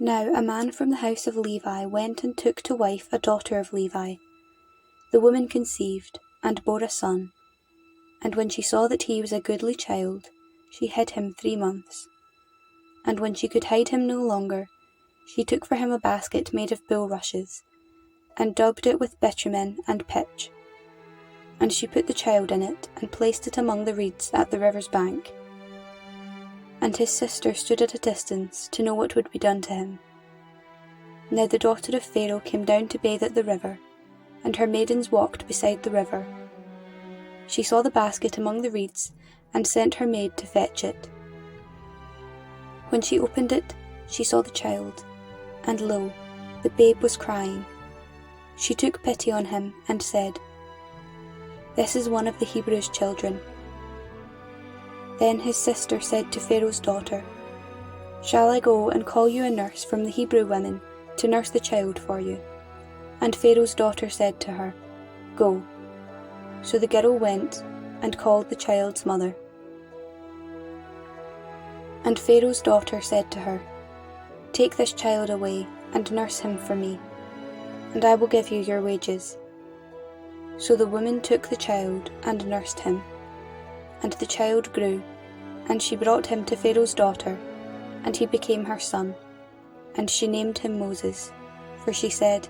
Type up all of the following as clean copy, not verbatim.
Now a man from the house of Levi went and took to wife a daughter of Levi. The woman conceived, and bore a son, and when she saw that he was a goodly child, she hid him 3 months. And when she could hide him no longer, she took for him a basket made of bulrushes, and daubed it with bitumen and pitch. And she put the child in it, and placed it among the reeds at the river's bank. And his sister stood at a distance to know what would be done to him. Now the daughter of Pharaoh came down to bathe at the river, and her maidens walked beside the river. She saw the basket among the reeds, and sent her maid to fetch it. When she opened it, she saw the child, and lo, the babe was crying. She took pity on him, and said, "This is one of the Hebrews' children." Then his sister said to Pharaoh's daughter, "Shall I go and call you a nurse from the Hebrew women to nurse the child for you?" And Pharaoh's daughter said to her, "Go." So the girl went and called the child's mother. And Pharaoh's daughter said to her, "Take this child away and nurse him for me, and I will give you your wages." So the woman took the child and nursed him. And the child grew, and she brought him to Pharaoh's daughter, and he became her son. And she named him Moses, for she said,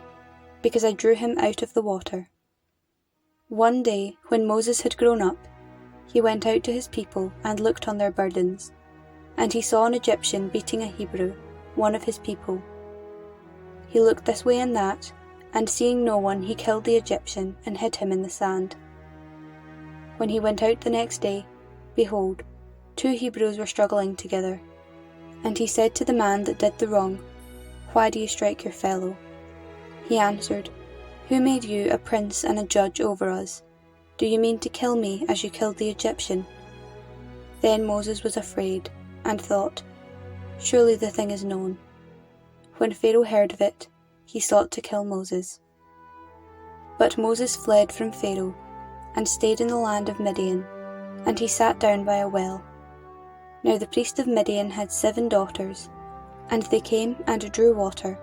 "Because I drew him out of the water." One day, when Moses had grown up, he went out to his people and looked on their burdens, and he saw an Egyptian beating a Hebrew, one of his people. He looked this way and that, and seeing no one, he killed the Egyptian and hid him in the sand. When he went out the next day, behold, 2 Hebrews were struggling together. And he said to the man that did the wrong, "Why do you strike your fellow?" He answered, "Who made you a prince and a judge over us? Do you mean to kill me as you killed the Egyptian?" Then Moses was afraid, and thought, "Surely the thing is known." When Pharaoh heard of it, he sought to kill Moses. But Moses fled from Pharaoh, and stayed in the land of Midian, and he sat down by a well. Now the priest of Midian had 7 daughters, and they came and drew water,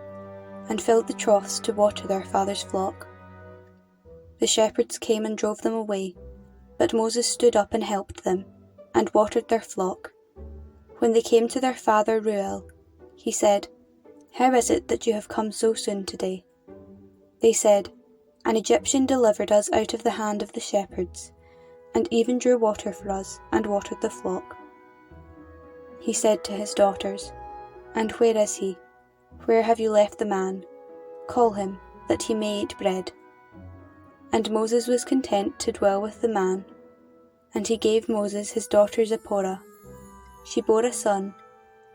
and filled the troughs to water their father's flock. The shepherds came and drove them away, but Moses stood up and helped them, and watered their flock. When they came to their father Reuel, he said, "How is it that you have come so soon today?" They said, "An Egyptian delivered us out of the hand of the shepherds, and even drew water for us, and watered the flock." He said to his daughters, "And where is he? Where have you left the man? Call him, that he may eat bread." And Moses was content to dwell with the man, and he gave Moses his daughter Zipporah. She bore a son,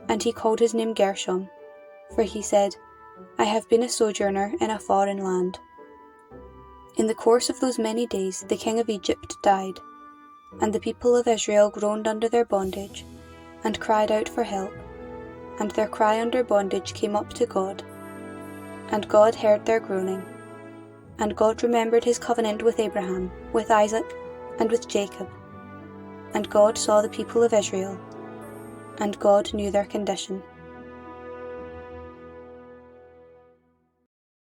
and he called his name Gershom, for he said, "I have been a sojourner in a foreign land." In the course of those many days the king of Egypt died, and the people of Israel groaned under their bondage, and cried out for help, and their cry under bondage came up to God. And God heard their groaning. And God remembered his covenant with Abraham, with Isaac, and with Jacob. And God saw the people of Israel, and God knew their condition.